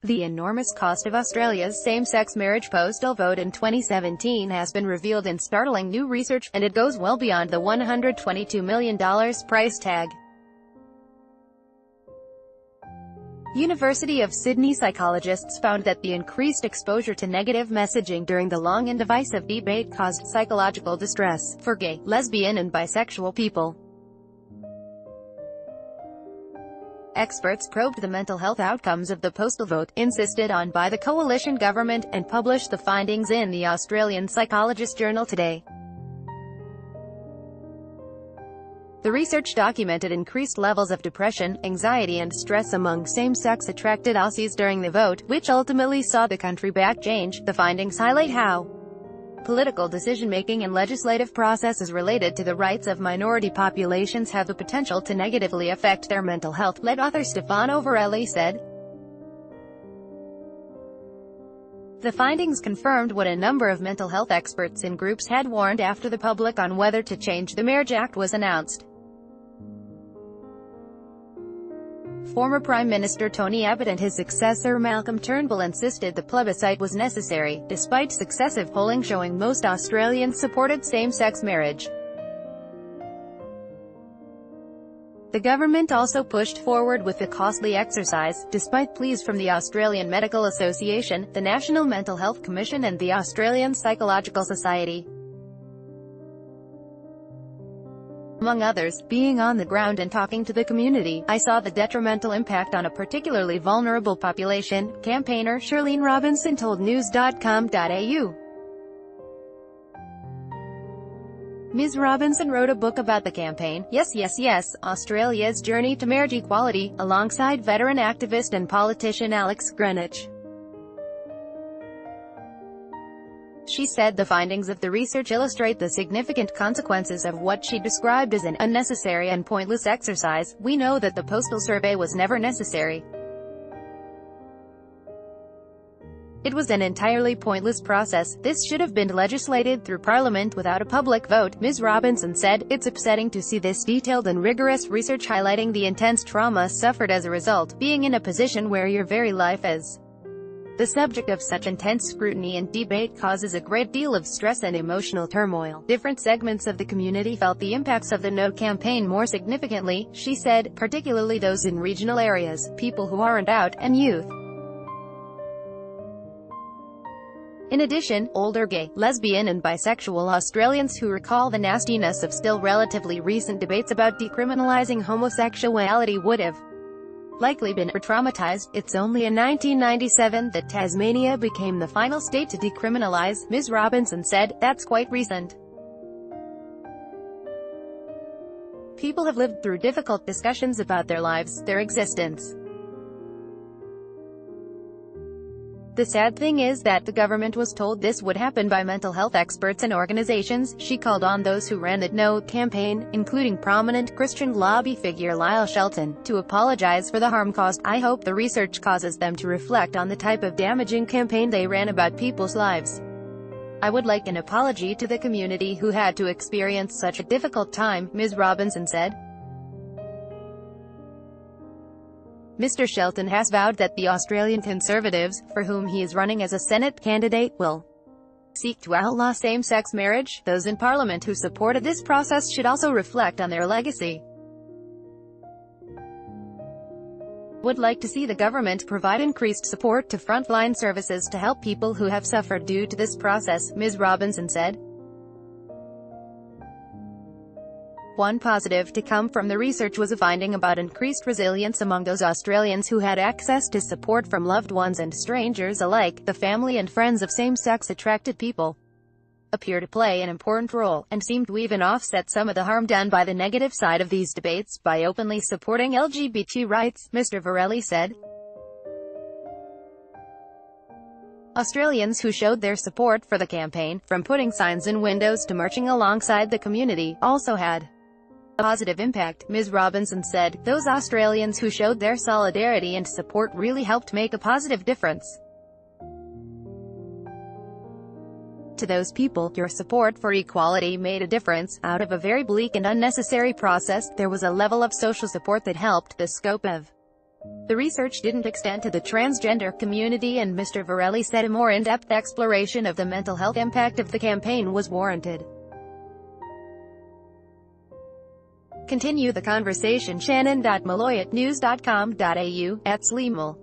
The enormous cost of Australia's same-sex marriage postal vote in 2017 has been revealed in startling new research, and it goes well beyond the $122 million price tag. University of Sydney psychologists found that the increased exposure to negative messaging during the long and divisive debate caused psychological distress for gay, lesbian and bisexual people. Experts probed the mental health outcomes of the postal vote, insisted on by the coalition government, and published the findings in the Australian Psychologist journal today. The research documented increased levels of depression, anxiety and stress among same-sex attracted Aussies during the vote, which ultimately saw the country back change. The findings highlight how political decision-making and legislative processes related to the rights of minority populations have the potential to negatively affect their mental health, lead author Stefano Varelli said. The findings confirmed what a number of mental health experts in groups had warned after the public on whether to change the Marriage Act was announced. Former Prime Minister Tony Abbott and his successor Malcolm Turnbull insisted the plebiscite was necessary, despite successive polling showing most Australians supported same-sex marriage. The government also pushed forward with the costly exercise, despite pleas from the Australian Medical Association, the National Mental Health Commission and the Australian Psychological Society. Among others, being on the ground and talking to the community, I saw the detrimental impact on a particularly vulnerable population, campaigner Shirlene Robinson told news.com.au. Ms. Robinson wrote a book about the campaign, Yes, Yes, Yes, Australia's Journey to Marriage Equality, alongside veteran activist and politician Alex Greenwich. She said the findings of the research illustrate the significant consequences of what she described as an unnecessary and pointless exercise. We know that the postal survey was never necessary. It was an entirely pointless process. This should have been legislated through Parliament without a public vote, Ms. Robinson said. It's upsetting to see this detailed and rigorous research highlighting the intense trauma suffered as a result, being in a position where your very life is the subject of such intense scrutiny and debate causes a great deal of stress and emotional turmoil. Different segments of the community felt the impacts of the No campaign more significantly, she said, particularly those in regional areas, people who aren't out, and youth. In addition, older gay, lesbian and bisexual Australians who recall the nastiness of still relatively recent debates about decriminalising homosexuality would have likely been traumatized. It's only in 1997 that Tasmania became the final state to decriminalise, Ms. Robinson said. That's quite recent. People have lived through difficult discussions about their lives, their existence. The sad thing is that the government was told this would happen by mental health experts and organizations. She called on those who ran the No campaign, including prominent Christian lobby figure Lyle Shelton, to apologize for the harm caused. I hope the research causes them to reflect on the type of damaging campaign they ran about people's lives. I would like an apology to the community who had to experience such a difficult time, Ms. Robinson said. Mr. Shelton has vowed that the Australian Conservatives, for whom he is running as a Senate candidate, will seek to outlaw same-sex marriage. Those in Parliament who supported this process should also reflect on their legacy. Would like to see the government provide increased support to frontline services to help people who have suffered due to this process, Ms. Robinson said. One positive to come from the research was a finding about increased resilience among those Australians who had access to support from loved ones and strangers alike. The family and friends of same-sex attracted people appear to play an important role, and seem to even offset some of the harm done by the negative side of these debates by openly supporting LGBT rights, Mr. Varelli said. Australians who showed their support for the campaign, from putting signs in windows to marching alongside the community, also had a positive impact, Ms. Robinson said. Those Australians who showed their solidarity and support really helped make a positive difference. To those people, your support for equality made a difference. Out of a very bleak and unnecessary process, there was a level of social support that helped. The scope of The research didn't extend to the transgender community, and Mr. Varelli said a more in-depth exploration of the mental health impact of the campaign was warranted. Continue the conversation. Shannon.malloy@news.com.au @Sleemal